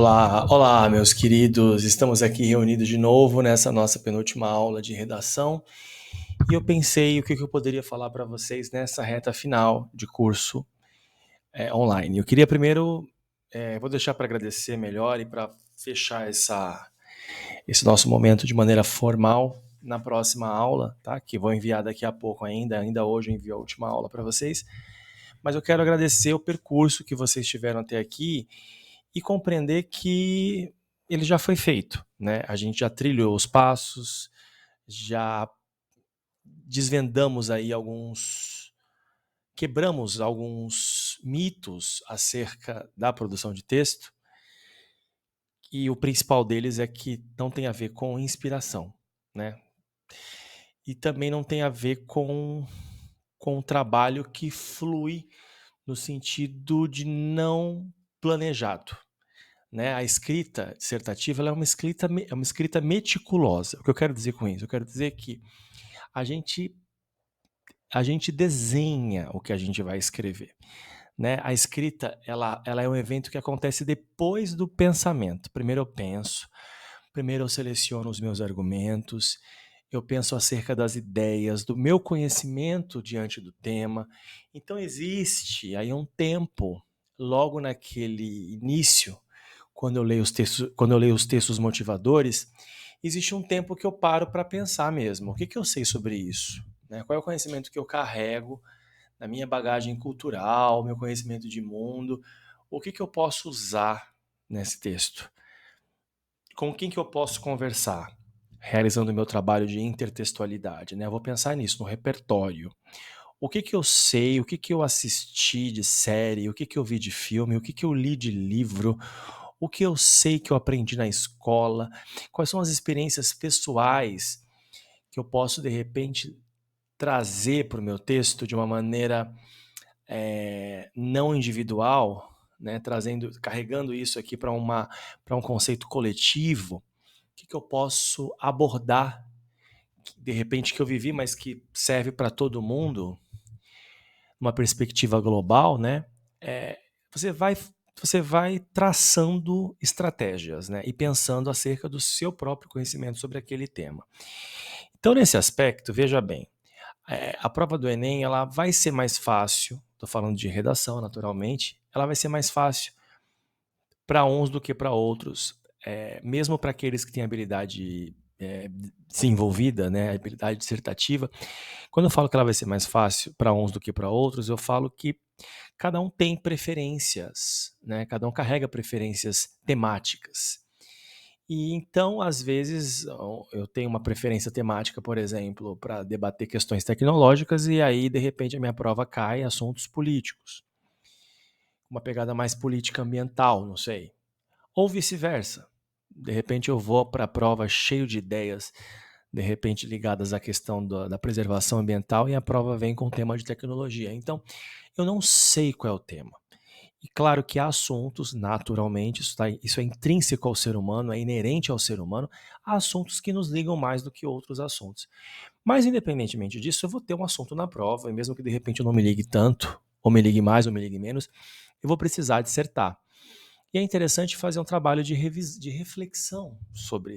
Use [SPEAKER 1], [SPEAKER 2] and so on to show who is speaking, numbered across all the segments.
[SPEAKER 1] Olá, olá, meus queridos. Estamos aqui reunidos de novo nessa nossa penúltima aula de redação e eu pensei o que eu poderia falar para vocês nessa reta final de curso online. Eu queria primeiro, vou deixar para agradecer melhor e para fechar esse nosso momento de maneira formal na próxima aula, tá? Que vou enviar daqui a pouco ainda hoje eu envio a última aula para vocês. Mas eu quero agradecer o percurso que vocês tiveram até aqui e compreender que ele já foi feito, né? A gente já trilhou os passos, já desvendamos aí quebramos alguns mitos acerca da produção de texto, e o principal deles é que não tem a ver com inspiração, né? E também não tem a ver com um trabalho que flui no sentido de não planejado. Né? A escrita dissertativa ela é uma escrita meticulosa. O que eu quero dizer com isso? Eu quero dizer que a gente, a gente desenha o que a gente vai escrever. Né? A escrita ela é um evento que acontece depois do pensamento. Primeiro eu penso, primeiro eu seleciono os meus argumentos, eu penso acerca das ideias, do meu conhecimento diante do tema. Então existe aí um tempo, logo naquele início, quando eu leio os textos motivadores, existe um tempo que eu paro para pensar mesmo. O que eu sei sobre isso? Né? Qual é o conhecimento que eu carrego na minha bagagem cultural, meu conhecimento de mundo? O que eu posso usar nesse texto? Com quem que eu posso conversar? Realizando o meu trabalho de intertextualidade. Né? Eu vou pensar nisso, no repertório. O que eu sei, o que eu assisti de série, o que eu vi de filme, o que eu li de livro, o que eu sei que eu aprendi na escola, quais são as experiências pessoais que eu posso, de repente, trazer para o meu texto de uma maneira não individual, né, carregando isso aqui para um conceito coletivo. O que eu posso abordar, de repente, que eu vivi, mas que serve para todo mundo, uma perspectiva global, né? É, você vai você vai traçando estratégias, né? E pensando acerca do seu próprio conhecimento sobre aquele tema. Então, nesse aspecto, veja bem, a prova do Enem ela vai ser mais fácil, estou falando de redação, naturalmente, ela vai ser mais fácil para uns do que para outros, mesmo para aqueles que têm habilidade desenvolvida, né, habilidade dissertativa. Quando eu falo que ela vai ser mais fácil para uns do que para outros, eu falo que cada um tem preferências, né? Cada um carrega preferências temáticas. E então, às vezes, eu tenho uma preferência temática, por exemplo, para debater questões tecnológicas, e aí, de repente, a minha prova cai em assuntos políticos. Uma pegada mais política ambiental, não sei. Ou vice-versa. De repente, eu vou para a prova cheio de ideias, de repente ligadas à questão da preservação ambiental, e a prova vem com o tema de tecnologia. Então, eu não sei qual é o tema. E claro que há assuntos, naturalmente, isso é intrínseco ao ser humano, é inerente ao ser humano, há assuntos que nos ligam mais do que outros assuntos. Mas, independentemente disso, eu vou ter um assunto na prova, e mesmo que de repente eu não me ligue tanto, ou me ligue mais ou me ligue menos, eu vou precisar dissertar. E é interessante fazer um trabalho de reflexão sobre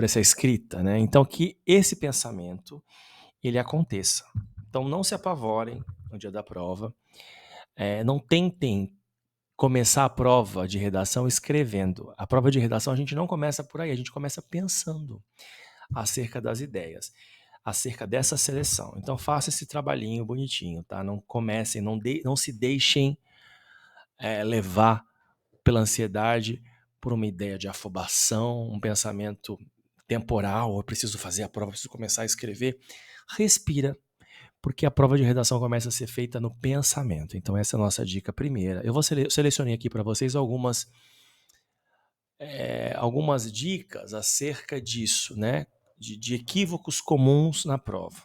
[SPEAKER 1] essa escrita, né? Então, que esse pensamento ele aconteça. Então, não se apavorem no dia da prova. Não tentem começar a prova de redação escrevendo. A prova de redação a gente não começa por aí, a gente começa pensando acerca das ideias, acerca dessa seleção. Então faça esse trabalhinho bonitinho, tá? Não comecem, não se deixem levar pela ansiedade, por uma ideia de afobação, um pensamento temporal, eu preciso fazer a prova, preciso começar a escrever. Respira, porque a prova de redação começa a ser feita no pensamento. Então essa é a nossa dica primeira. Eu selecionei aqui para vocês algumas dicas acerca disso, né? De equívocos comuns na prova.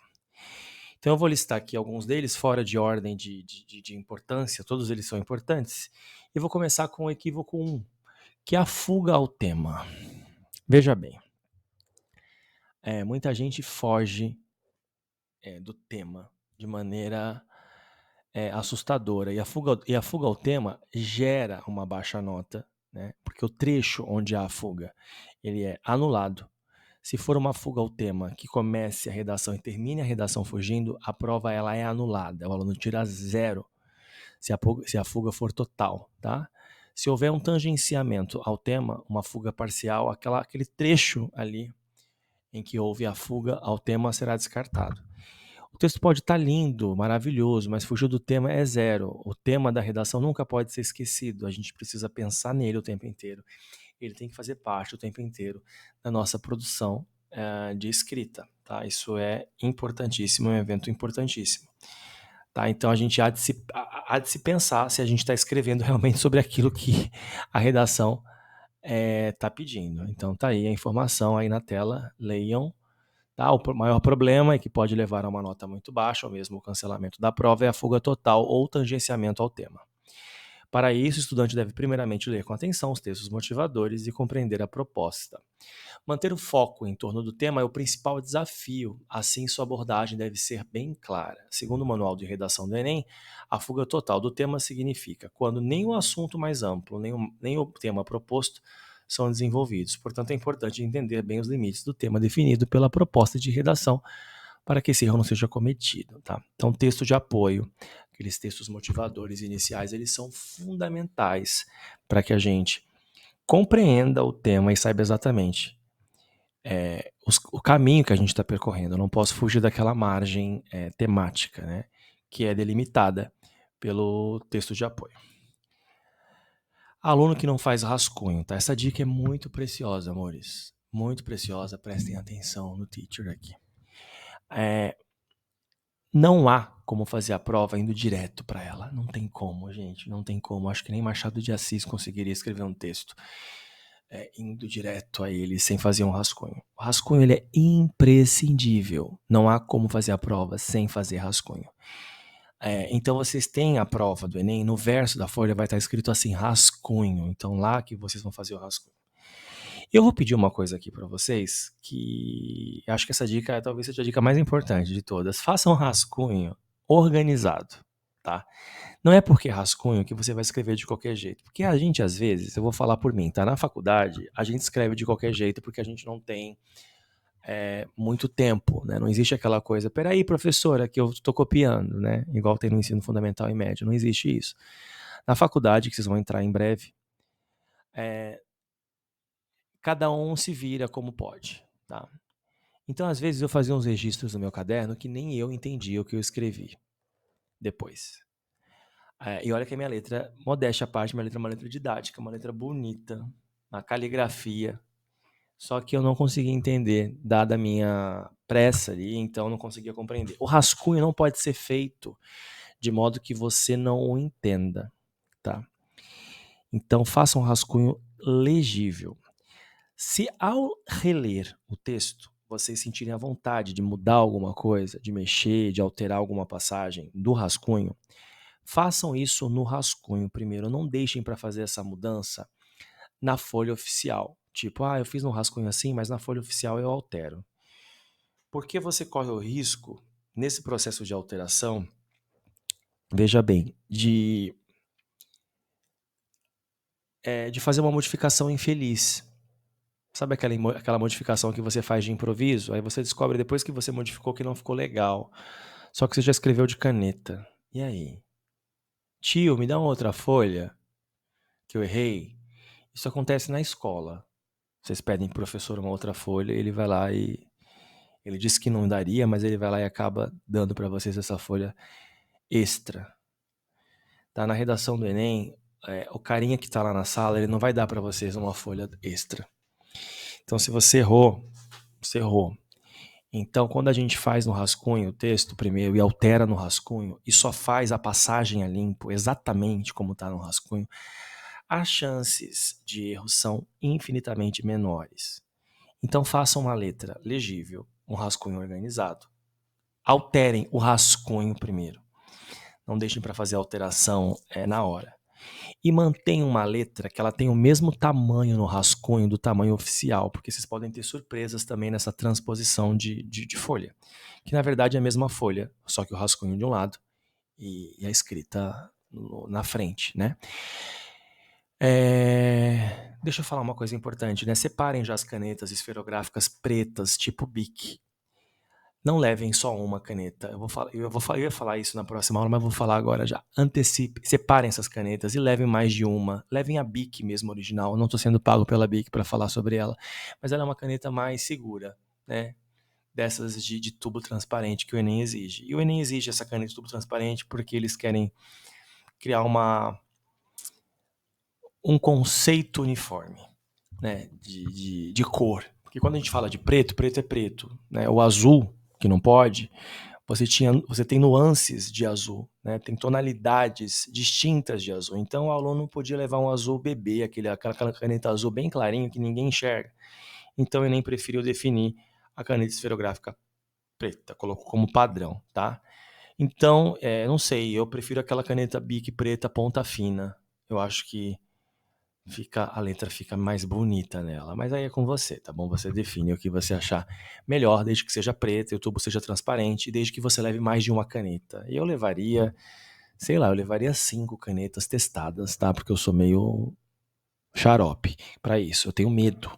[SPEAKER 1] Então eu vou listar aqui alguns deles, fora de ordem de importância, todos eles são importantes. E vou começar com o equívoco 1, que é a fuga ao tema. Veja bem, muita gente foge do tema de maneira assustadora. E a fuga ao tema gera uma baixa nota, né? Porque o trecho onde há a fuga, ele é anulado. Se for uma fuga ao tema que comece a redação e termine a redação fugindo, a prova ela é anulada. O aluno tira 0 se a fuga for total, tá? Se houver um tangenciamento ao tema, uma fuga parcial, aquele trecho ali em que houve a fuga ao tema será descartado. O texto pode estar lindo, maravilhoso, mas fugiu do tema é 0. O tema da redação nunca pode ser esquecido. A gente precisa pensar nele o tempo inteiro. Ele tem que fazer parte o tempo inteiro da nossa produção de escrita. Tá? Isso é importantíssimo, é um evento importantíssimo. Tá? Então a gente há de se pensar se a gente está escrevendo realmente sobre aquilo que a redação está pedindo. Então tá aí a informação aí na tela, leiam. Tá? O maior problema é que pode levar a uma nota muito baixa ou mesmo o cancelamento da prova é a fuga total ou tangenciamento ao tema. Para isso, o estudante deve primeiramente ler com atenção os textos motivadores e compreender a proposta. Manter o foco em torno do tema é o principal desafio, assim sua abordagem deve ser bem clara. Segundo o Manual de Redação do Enem, a fuga total do tema significa quando nem o assunto mais amplo, nem o tema proposto são desenvolvidos. Portanto, é importante entender bem os limites do tema definido pela proposta de redação para que esse erro não seja cometido. Tá? Então, texto de apoio, aqueles textos motivadores iniciais, eles são fundamentais para que a gente compreenda o tema e saiba exatamente o caminho que a gente está percorrendo. Eu não posso fugir daquela margem temática, né, que é delimitada pelo texto de apoio. Aluno que não faz rascunho, tá? Essa dica é muito preciosa, amores. Muito preciosa, prestem atenção no teacher aqui. Não há como fazer a prova indo direto para ela. Não tem como, gente. Não tem como. Acho que nem Machado de Assis conseguiria escrever um texto indo direto a ele sem fazer um rascunho. O rascunho ele é imprescindível. Não há como fazer a prova sem fazer rascunho. Então vocês têm a prova do Enem, no verso da folha vai estar escrito assim, rascunho. Então lá que vocês vão fazer o rascunho. Eu vou pedir uma coisa aqui para vocês, que acho que essa dica talvez seja a dica mais importante de todas. Façam um rascunho organizado, tá? Não é porque é rascunho que você vai escrever de qualquer jeito. Porque a gente, às vezes, eu vou falar por mim, tá? Na faculdade, a gente escreve de qualquer jeito porque a gente não tem muito tempo, né? Não existe aquela coisa, peraí, professora, que eu estou copiando, né? Igual tem no ensino fundamental e médio. Não existe isso. Na faculdade, que vocês vão entrar em breve, cada um se vira como pode, tá? Então, às vezes, eu fazia uns registros no meu caderno que nem eu entendia o que eu escrevi depois. E olha que a minha letra, modéstia à parte, minha letra é uma letra didática, uma letra bonita, uma caligrafia. Só que eu não conseguia entender, dada a minha pressa ali, então eu não conseguia compreender. O rascunho não pode ser feito de modo que você não o entenda, tá? Então faça um rascunho legível. Se ao reler o texto, vocês sentirem a vontade de mudar alguma coisa, de mexer, de alterar alguma passagem do rascunho, façam isso no rascunho primeiro. Não deixem para fazer essa mudança na folha oficial. Tipo, eu fiz no rascunho assim, mas na folha oficial eu altero. Porque você corre o risco, nesse processo de alteração, veja bem, de fazer uma modificação infeliz. Sabe aquela modificação que você faz de improviso? Aí você descobre depois que você modificou que não ficou legal. Só que você já escreveu de caneta. E aí? Tio, me dá uma outra folha que eu errei. Isso acontece na escola. Vocês pedem pro professor uma outra folha, ele vai lá e ele disse que não daria, mas ele vai lá e acaba dando para vocês essa folha extra. Tá? Na redação do Enem, o carinha que está lá na sala, ele não vai dar para vocês uma folha extra. Então, se você errou, você errou. Então, quando a gente faz no rascunho o texto primeiro e altera no rascunho e só faz a passagem a limpo exatamente como está no rascunho, as chances de erro são infinitamente menores. Então, façam uma letra legível, um rascunho organizado. Alterem o rascunho primeiro. Não deixem para fazer a alteração na hora. E mantenham uma letra que ela tenha o mesmo tamanho no rascunho do tamanho oficial, porque vocês podem ter surpresas também nessa transposição de folha. Que na verdade é a mesma folha, só que o rascunho de um lado e a escrita na frente, né? Deixa eu falar uma coisa importante, né? Separem já as canetas esferográficas pretas, tipo Bic. Não levem só uma caneta. Eu ia falar isso na próxima aula, mas vou falar agora já. Antecipe, separem essas canetas e levem mais de uma. Levem a Bic mesmo original. Eu não estou sendo pago pela Bic para falar sobre ela, mas ela é uma caneta mais segura, né? Dessas de tubo transparente que o Enem exige. E o Enem exige essa caneta de tubo transparente porque eles querem criar um conceito uniforme, né? De cor. Porque quando a gente fala de preto, preto é preto, né? O azul, que não pode, você tem nuances de azul, né? Tem tonalidades distintas de azul. Então o aluno podia levar um azul bebê, aquela caneta azul bem clarinho que ninguém enxerga. Então eu nem preferiu definir a caneta esferográfica preta, colocou como padrão, tá? Então, não sei, eu prefiro aquela caneta Bic preta ponta fina. Eu acho que a letra fica mais bonita nela. Mas aí é com você, tá bom? Você define o que você achar melhor, desde que seja preta e o tubo seja transparente, e desde que você leve mais de uma caneta. E eu levaria, sei lá, eu levaria 5 canetas testadas, tá? Porque eu sou meio xarope pra isso. Eu tenho medo.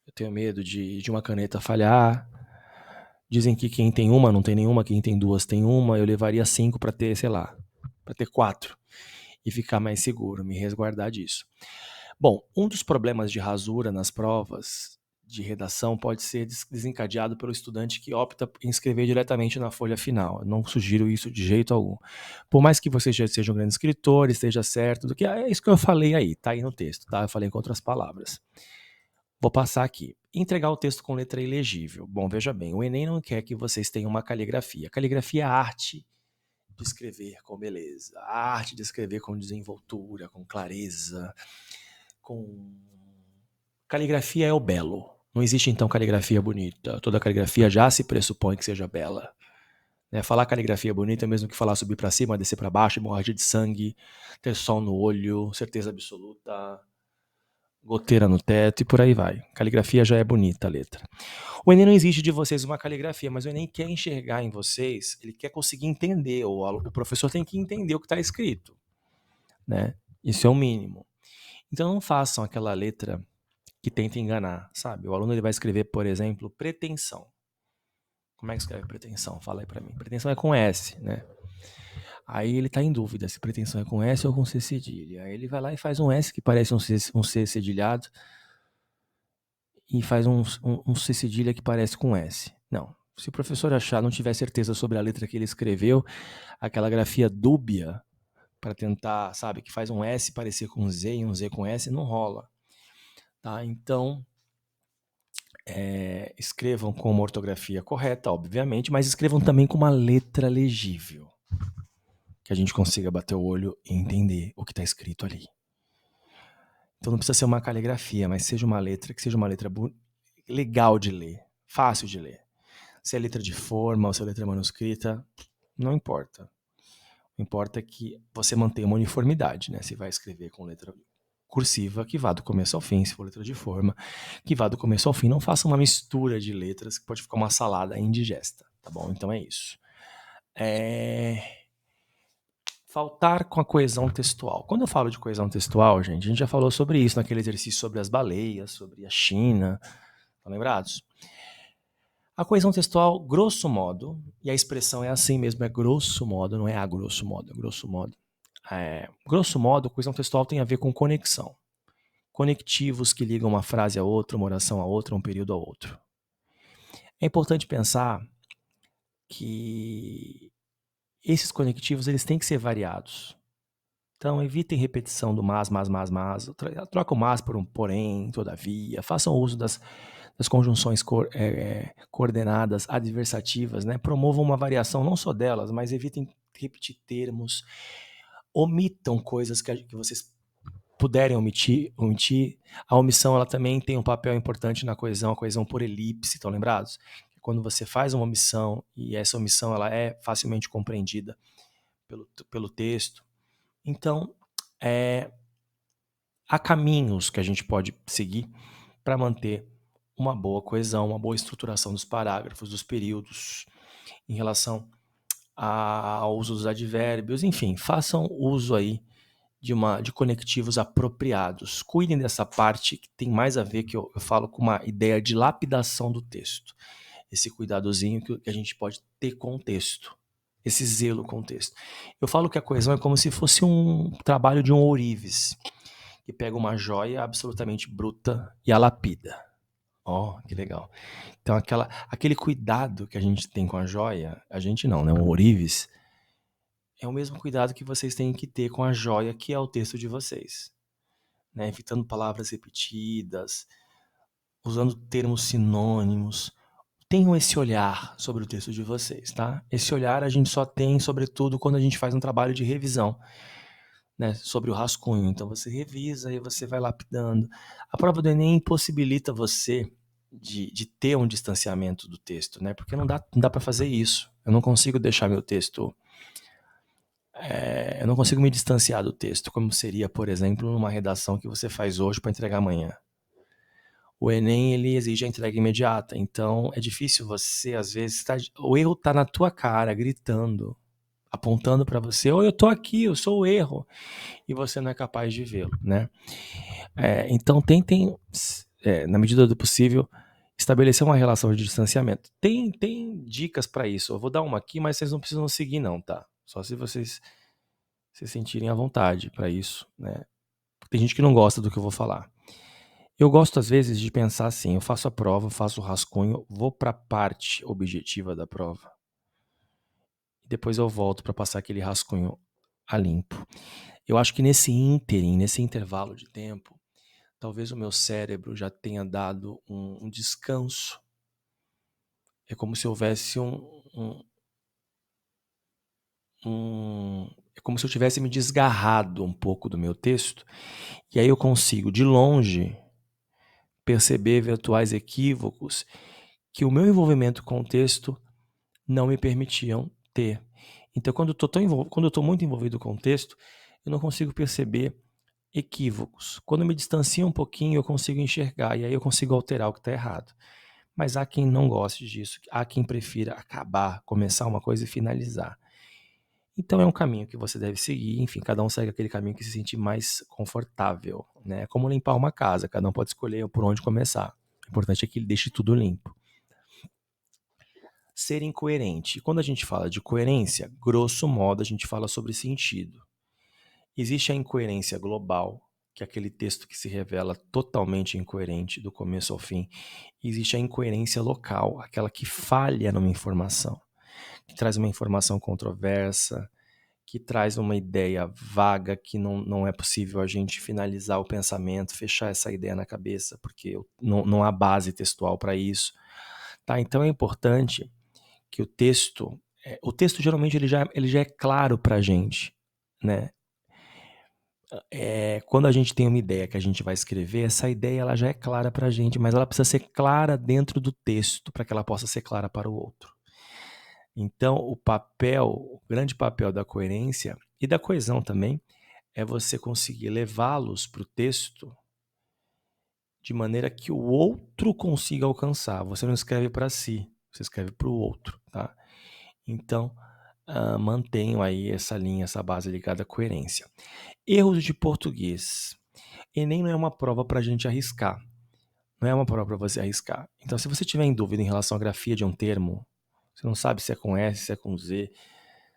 [SPEAKER 1] Eu tenho medo de uma caneta falhar. Dizem que quem tem uma não tem nenhuma, quem tem duas tem uma. Eu levaria 5 pra ter, sei lá, pra ter 4 e ficar mais seguro, me resguardar disso. Bom, um dos problemas de rasura nas provas de redação pode ser desencadeado pelo estudante que opta em escrever diretamente na folha final. Eu não sugiro isso de jeito algum. Por mais que você já seja um grande escritor, esteja certo do que é isso que eu falei aí, tá aí no texto, tá? Eu falei com outras palavras. Vou passar aqui. Entregar o texto com letra ilegível. Bom, veja bem, o Enem não quer que vocês tenham uma caligrafia. Caligrafia é a arte de escrever com beleza, a arte de escrever com desenvoltura, com clareza, com... Caligrafia é o belo. Não existe, então, caligrafia bonita. Toda caligrafia já se pressupõe que seja bela. Falar caligrafia bonita é mesmo que falar subir para cima, descer para baixo, hemorragia de sangue, ter sol no olho, certeza absoluta, goteira no teto e por aí vai. Caligrafia já é bonita a letra. O Enem não exige de vocês uma caligrafia, mas o Enem quer enxergar em vocês, ele quer conseguir entender, o professor tem que entender o que está escrito, né? Isso é o mínimo. Então não façam aquela letra que tenta enganar, sabe? O aluno ele vai escrever, por exemplo, pretensão. Como é que escreve pretensão? Fala aí pra mim. Pretensão é com S, né? Aí ele tá em dúvida se pretensão é com S ou com C cedilha. Aí ele vai lá e faz um S que parece um C cedilhado e faz um C cedilha que parece com S. Não. Se o professor achar, não tiver certeza sobre a letra que ele escreveu, aquela grafia dúbia para tentar, sabe, que faz um S parecer com um Z e um Z com S, não rola. Tá? Então, escrevam com uma ortografia correta, obviamente, mas escrevam também com uma letra legível. Que a gente consiga bater o olho e entender o que está escrito ali. Então não precisa ser uma caligrafia, mas seja uma letra que seja uma letra legal de ler, fácil de ler. Se é letra de forma ou se é letra manuscrita, não importa. O que importa é que você mantenha uma uniformidade, né? Se vai escrever com letra cursiva, que vá do começo ao fim. Se for letra de forma, que vá do começo ao fim. Não faça uma mistura de letras que pode ficar uma salada indigesta, tá bom? Então é isso. Faltar com a coesão textual. Quando eu falo de coesão textual, gente, a gente já falou sobre isso naquele exercício sobre as baleias, sobre a China. Estão lembrados? A coesão textual, grosso modo, e a expressão é assim mesmo, é grosso modo, não é a grosso modo, é grosso modo. Grosso modo, coesão textual tem a ver com conexão. Conectivos que ligam uma frase a outra, uma oração a outra, um período a outro. É importante pensar que esses conectivos eles têm que ser variados. Então, evitem repetição do mas. Troca o mas por um porém, todavia. Façam uso das conjunções coordenadas adversativas, né? Promovam uma variação não só delas, mas evitem repetir termos. Omitam coisas que vocês puderem omitir. A omissão ela também tem um papel importante na coesão, a coesão por elipse, estão lembrados? Quando você faz uma omissão e essa omissão ela é facilmente compreendida pelo texto, então, há caminhos que a gente pode seguir para manter uma boa coesão, uma boa estruturação dos parágrafos, dos períodos, em relação ao uso dos advérbios, enfim, façam uso aí de conectivos apropriados. Cuidem dessa parte que tem mais a ver, que eu falo com uma ideia de lapidação do texto. Esse cuidadozinho que a gente pode ter com o texto. Esse zelo com o texto. Eu falo que a coesão é como se fosse um trabalho de um ourives, que pega uma joia absolutamente bruta e a lapida. Ó, que legal. Então, aquele cuidado que a gente tem com a joia, a gente não, né? O ourives, é o mesmo cuidado que vocês têm que ter com a joia que é o texto de vocês, né? Evitando palavras repetidas, usando termos sinônimos. Tenham esse olhar sobre o texto de vocês, tá? Esse olhar a gente só tem, sobretudo, quando a gente faz um trabalho de revisão, né? Sobre o rascunho. Então você revisa e você vai lapidando. A prova do Enem impossibilita você de ter um distanciamento do texto, né? Porque não dá para fazer isso. Eu não consigo deixar meu texto. Eu não consigo me distanciar do texto, como seria, por exemplo, numa redação que você faz hoje para entregar amanhã. O Enem, ele exige a entrega imediata, então é difícil você, às vezes, o erro está na tua cara, gritando, apontando para você, ou eu tô aqui, eu sou o erro, e você não é capaz de vê-lo, né? Então tentem, na medida do possível, estabelecer uma relação de distanciamento. Tem dicas para isso, eu vou dar uma aqui, mas vocês não precisam seguir não, tá? Só se vocês se sentirem à vontade para isso, né? Tem gente que não gosta do que eu vou falar. Eu gosto, às vezes, de pensar assim: eu faço a prova, faço o rascunho, vou para a parte objetiva da prova. E depois eu volto para passar aquele rascunho a limpo. Eu acho que nesse ínterim, nesse intervalo de tempo, talvez o meu cérebro já tenha dado um descanso. É como se houvesse é como se eu tivesse me desgarrado um pouco do meu texto. E aí eu consigo, de longe, perceber eventuais equívocos que o meu envolvimento com o texto não me permitiam ter. Então, quando eu estou muito envolvido com o texto, eu não consigo perceber equívocos. Quando eu me distancio um pouquinho, eu consigo enxergar, e aí eu consigo alterar o que está errado. Mas há quem não goste disso, há quem prefira acabar, começar uma coisa e finalizar. Então é um caminho que você deve seguir, enfim, cada um segue aquele caminho que se sente mais confortável, né? É como limpar uma casa, cada um pode escolher por onde começar. O importante é que ele deixe tudo limpo. Ser incoerente. Quando a gente fala de coerência, grosso modo a gente fala sobre sentido. Existe a incoerência global, que é aquele texto que se revela totalmente incoerente do começo ao fim. Existe a incoerência local, aquela que falha numa informação, que traz uma informação controversa, que traz uma ideia vaga que não é possível a gente finalizar o pensamento, fechar essa ideia na cabeça, porque não há base textual para isso. Tá? Então é importante que o texto geralmente ele já é claro para a gente, né? Quando a gente tem uma ideia que a gente vai escrever, essa ideia ela já é clara para a gente, mas ela precisa ser clara dentro do texto para que ela possa ser clara para o outro. Então, o grande papel da coerência e da coesão também é você conseguir levá-los para o texto de maneira que o outro consiga alcançar. Você não escreve para si, você escreve para o outro, tá? Então, mantenham aí essa linha, essa base ligada à coerência. Erros de português. Enem não é uma prova para a gente arriscar. Não é uma prova para você arriscar. Então, se você tiver em dúvida em relação à grafia de um termo, você não sabe se é com S, se é com Z,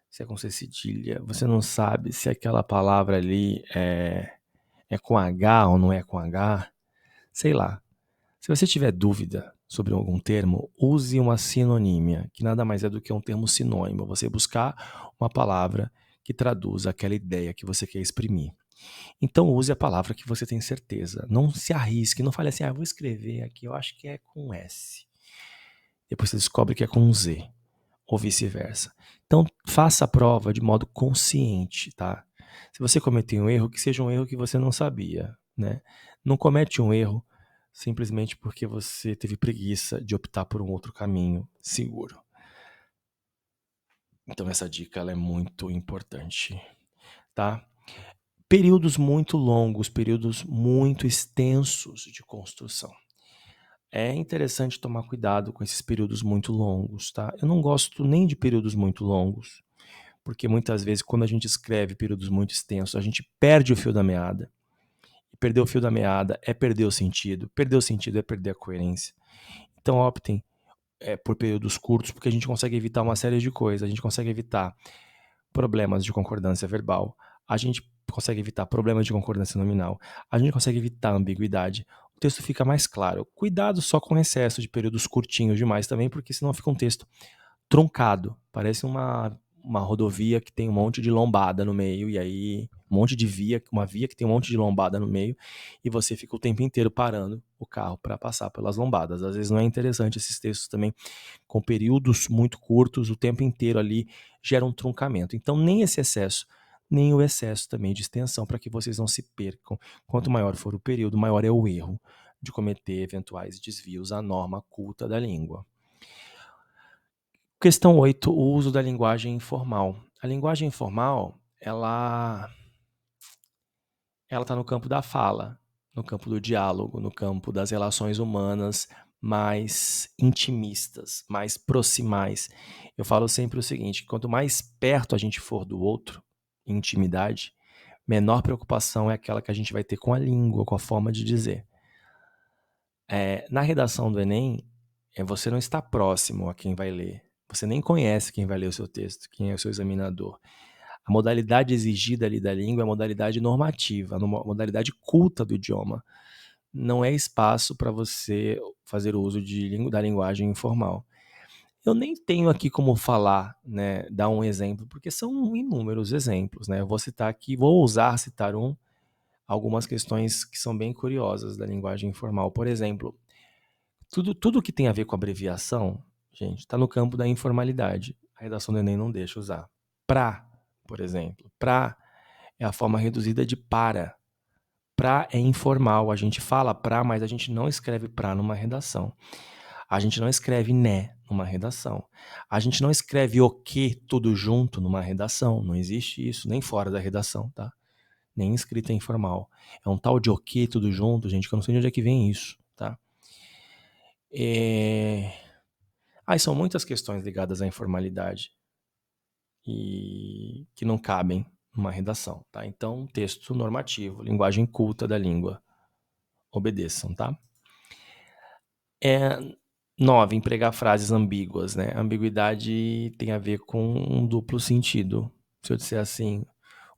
[SPEAKER 1] se é com C cedilha, você não sabe se aquela palavra ali é com H ou não é com H, sei lá. Se você tiver dúvida sobre algum termo, use uma sinonímia, que nada mais é do que um termo sinônimo. Você buscar uma palavra que traduza aquela ideia que você quer exprimir. Então use a palavra que você tem certeza. Não se arrisque, não fale assim, vou escrever aqui, eu acho que é com S. Depois você descobre que é com Z, ou vice-versa. Então faça a prova de modo consciente, tá? Se você cometer um erro, que seja um erro que você não sabia, né? Não comete um erro simplesmente porque você teve preguiça de optar por um outro caminho seguro. Então essa dica ela é muito importante, tá? Períodos muito longos, períodos muito extensos de construção. É interessante tomar cuidado com esses períodos muito longos, tá? Eu não gosto nem de períodos muito longos, porque muitas vezes quando a gente escreve períodos muito extensos, a gente perde o fio da meada. E perder o fio da meada é perder o sentido é perder a coerência. Então optem por períodos curtos, porque a gente consegue evitar uma série de coisas. A gente consegue evitar problemas de concordância verbal, a gente consegue evitar problemas de concordância nominal, a gente consegue evitar ambiguidade, o texto fica mais claro. Cuidado só com excesso de períodos curtinhos demais também, porque senão fica um texto truncado, parece uma rodovia que tem um monte de lombada no meio, e aí um monte de via, uma via que tem um monte de lombada no meio, e você fica o tempo inteiro parando o carro para passar pelas lombadas. Às vezes não é interessante esses textos também, com períodos muito curtos, o tempo inteiro ali gera um truncamento. Então nem esse excesso, nem o excesso também de extensão, para que vocês não se percam. Quanto maior for o período, maior é o erro de cometer eventuais desvios à norma culta da língua. Questão 8, o uso da linguagem informal. A linguagem informal, ela está no campo da fala, no campo do diálogo, no campo das relações humanas mais intimistas, mais proximais. Eu falo sempre o seguinte, quanto mais perto a gente for do outro, em intimidade, menor preocupação é aquela que a gente vai ter com a língua, com a forma de dizer. Na redação do Enem, você não está próximo a quem vai ler. Você nem conhece quem vai ler o seu texto, quem é o seu examinador. A modalidade exigida ali da língua é a modalidade normativa, a modalidade culta do idioma. Não é espaço para você fazer uso da linguagem informal. Eu nem tenho aqui como falar, né, dar um exemplo, porque são inúmeros exemplos, né? Eu vou citar aqui, vou ousar citar algumas questões que são bem curiosas da linguagem informal. Por exemplo, tudo que tem a ver com abreviação, gente, está no campo da informalidade. A redação do Enem não deixa usar. Pra, por exemplo. Pra é a forma reduzida de para. Pra é informal. A gente fala pra, mas a gente não escreve pra numa redação. A gente não escreve né numa redação. A gente não escreve o que tudo junto numa redação. Não existe isso, nem fora da redação, tá? Nem escrita informal. É um tal de o que tudo junto, gente, que eu não sei de onde é que vem isso, tá? São muitas questões ligadas à informalidade e que não cabem numa redação, tá? Então, texto normativo, linguagem culta da língua, obedeçam, tá? 9, empregar frases ambíguas, né? Ambiguidade tem a ver com um duplo sentido. Se eu disser assim,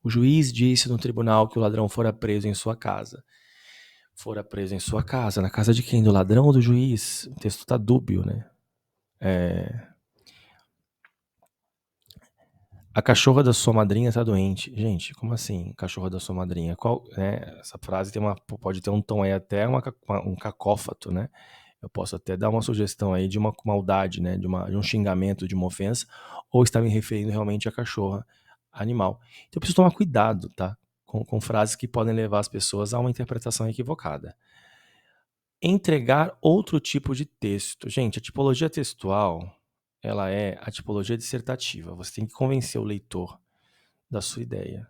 [SPEAKER 1] o juiz disse no tribunal que o ladrão fora preso em sua casa. Fora preso em sua casa. Na casa de quem? Do ladrão ou do juiz? O texto tá dúbio, né? A cachorra da sua madrinha tá doente. Gente, como assim, cachorra da sua madrinha? Essa frase pode ter um tom aí até um cacófato, né? Eu posso até dar uma sugestão aí de uma maldade, né? De um xingamento, de uma ofensa, ou está me referindo realmente à cachorra animal. Então eu preciso tomar cuidado, tá? Com frases que podem levar as pessoas a uma interpretação equivocada. Entregar outro tipo de texto. Gente, a tipologia textual, ela é a tipologia dissertativa. Você tem que convencer o leitor da sua ideia.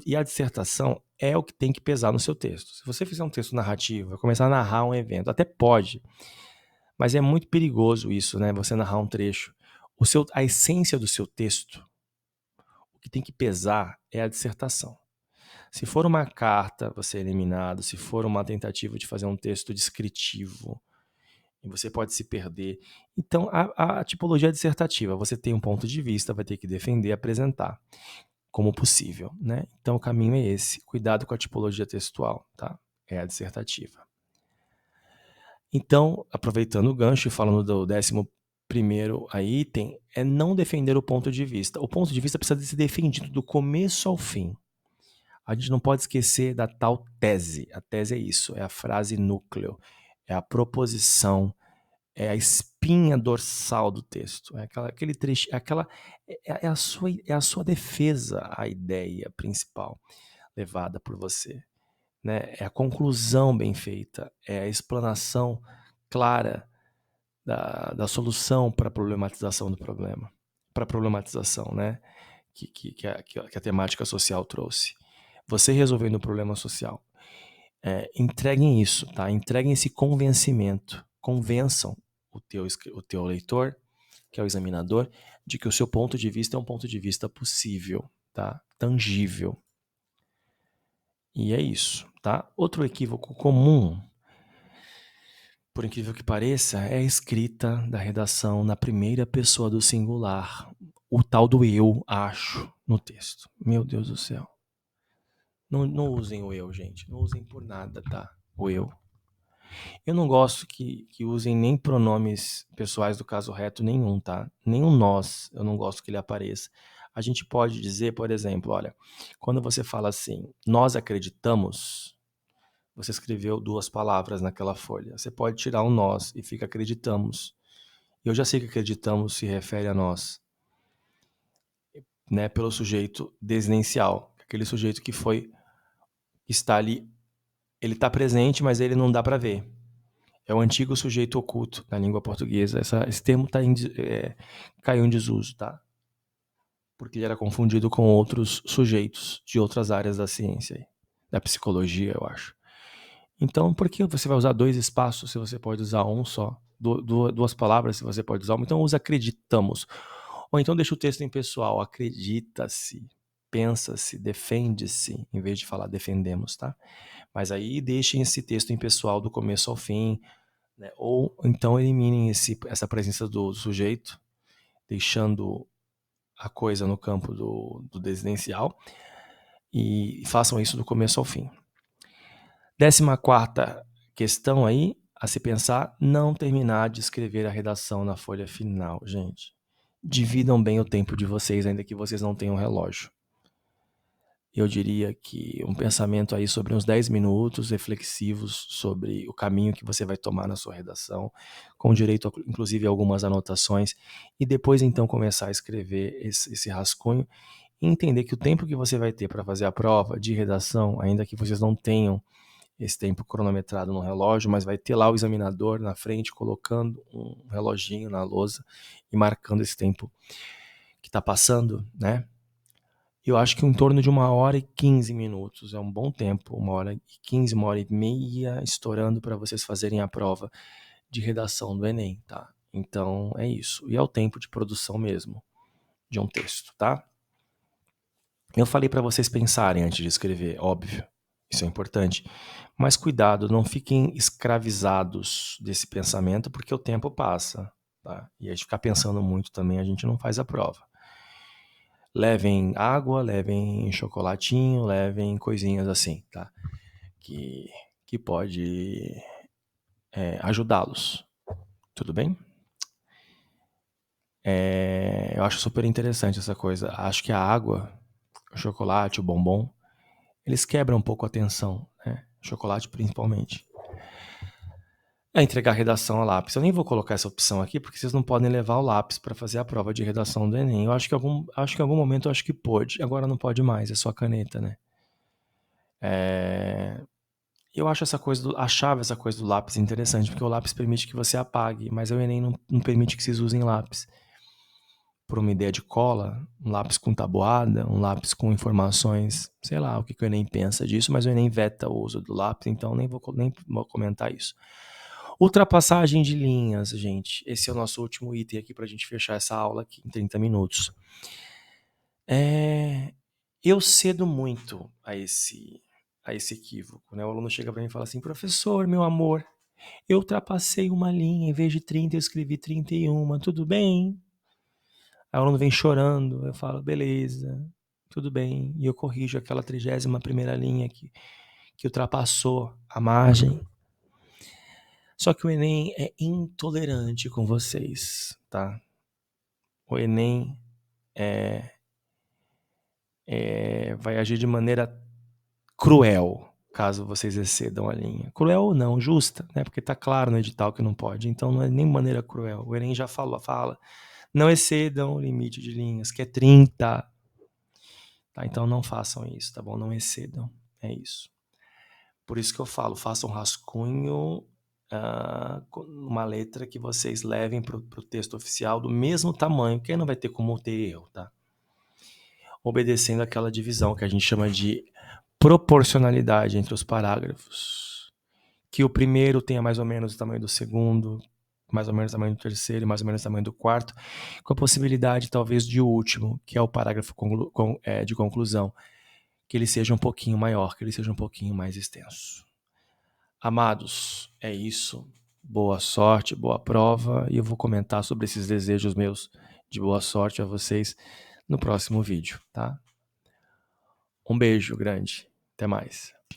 [SPEAKER 1] E a dissertação é o que tem que pesar no seu texto. Se você fizer um texto narrativo, vai começar a narrar um evento, até pode, mas é muito perigoso isso, né? Você narrar um trecho. A essência do seu texto, o que tem que pesar é a dissertação. Se for uma carta, você é eliminado. Se for uma tentativa de fazer um texto descritivo, e você pode se perder. Então, a tipologia dissertativa, você tem um ponto de vista, vai ter que defender, apresentar como possível, né? Então, o caminho é esse. Cuidado com a tipologia textual, tá? É a dissertativa. Então, aproveitando o gancho e falando do 11º item, é não defender o ponto de vista. O ponto de vista precisa ser defendido do começo ao fim. A gente não pode esquecer da tal tese. A tese é isso, é a frase núcleo, é a proposição, é a espinha dorsal do texto, aquele trecho, é a sua defesa, a ideia principal levada por você, né? É a conclusão bem feita, é a explanação clara da solução para a problematização do problema, para a problematização, né? Que a temática social trouxe. Você resolvendo o problema social. Entreguem isso, tá? Entreguem esse convencimento. Convençam o teu leitor, que é o examinador, de que o seu ponto de vista é um ponto de vista possível, tá? Tangível. E é isso, tá? Outro equívoco comum, por incrível que pareça, é a escrita da redação na primeira pessoa do singular. O tal do eu, acho, no texto. Meu Deus do céu. Não usem o eu, gente. Não usem por nada, tá? O eu. Eu não gosto que usem nem pronomes pessoais do caso reto nenhum, tá? Nenhum nós, eu não gosto que ele apareça. A gente pode dizer, por exemplo, olha, quando você fala assim, nós acreditamos, você escreveu 2 palavras naquela folha. Você pode tirar o nós e fica acreditamos. Eu já sei que acreditamos se refere a nós, né? Pelo sujeito desinencial, aquele sujeito que está ali, ele está presente, mas ele não dá para ver. É o antigo sujeito oculto na língua portuguesa. Esse termo caiu em desuso, tá? Porque ele era confundido com outros sujeitos de outras áreas da ciência, da psicologia, eu acho. Então, por que você vai usar 2 espaços se você pode usar um só? 2 palavras se você pode usar uma? Então usa acreditamos. Ou então deixa o texto em pessoal, acredita-se, pensa-se, defende-se, em vez de falar defendemos, tá? Mas aí deixem esse texto em pessoal do começo ao fim, né? Ou então eliminem essa presença do sujeito, deixando a coisa no campo do desidencial, e façam isso do começo ao fim. 14ª questão aí a se pensar, não terminar de escrever a redação na folha final, gente. Dividam bem o tempo de vocês, ainda que vocês não tenham relógio. Eu diria que um pensamento aí sobre uns 10 minutos reflexivos sobre o caminho que você vai tomar na sua redação, com direito, inclusive, a algumas anotações, e depois, então, começar a escrever esse rascunho e entender que o tempo que você vai ter para fazer a prova de redação, ainda que vocês não tenham esse tempo cronometrado no relógio, mas vai ter lá o examinador na frente, colocando um reloginho na lousa e marcando esse tempo que está passando, né? Eu acho que em torno de 1h15 é um bom tempo, 1h15, 1h30, estourando para vocês fazerem a prova de redação do Enem, tá? Então é isso. E é o tempo de produção mesmo de um texto, tá? Eu falei para vocês pensarem antes de escrever, óbvio, isso é importante. Mas cuidado, não fiquem escravizados desse pensamento, porque o tempo passa, tá? E a gente ficar pensando muito também, a gente não faz a prova. Levem água, levem chocolatinho, levem coisinhas assim, tá? Que pode ajudá-los. Tudo bem? Eu acho super interessante essa coisa. Acho que a água, o chocolate, o bombom, eles quebram um pouco a tensão, né? Chocolate principalmente. Entregar a redação a lápis. Eu nem vou colocar essa opção aqui, porque vocês não podem levar o lápis para fazer a prova de redação do Enem. Eu acho que em algum momento pode. Agora não pode mais, é só caneta, né? Eu acho achava essa coisa do lápis interessante, porque o lápis permite que você apague, mas o Enem não permite que vocês usem lápis. Por uma ideia de cola, um lápis com tabuada, um lápis com informações, sei lá o que o Enem pensa disso, mas o Enem veta o uso do lápis, então nem vou comentar isso. Ultrapassagem de linhas, gente. Esse é o nosso último item aqui para a gente fechar essa aula aqui em 30 minutos. Eu cedo muito a esse equívoco, né? O aluno chega para mim e fala assim, professor, meu amor, eu ultrapassei uma linha, em vez de 30 eu escrevi 31, tudo bem? Aí o aluno vem chorando, eu falo, beleza, tudo bem, e eu corrijo aquela 31ª linha que ultrapassou a margem. Só que o Enem é intolerante com vocês, tá? O Enem vai agir de maneira cruel, caso vocês excedam a linha. Cruel ou não, justa, né? Porque tá claro no edital que não pode, então não é nem maneira cruel. O Enem já fala, não excedam o limite de linhas, que é 30. Tá? Então não façam isso, tá bom? Não excedam, é isso. Por isso que eu falo, façam um rascunho, uma letra que vocês levem para o texto oficial do mesmo tamanho, que aí não vai ter como ter erro, tá? Obedecendo aquela divisão que a gente chama de proporcionalidade entre os parágrafos. Que o primeiro tenha mais ou menos o tamanho do segundo, mais ou menos o tamanho do terceiro e mais ou menos o tamanho do quarto, com a possibilidade talvez de o último, que é o parágrafo de conclusão, que ele seja um pouquinho maior, que ele seja um pouquinho mais extenso. Amados, é isso. Boa sorte, boa prova, e eu vou comentar sobre esses desejos meus de boa sorte a vocês no próximo vídeo, tá? Um beijo grande. Até mais.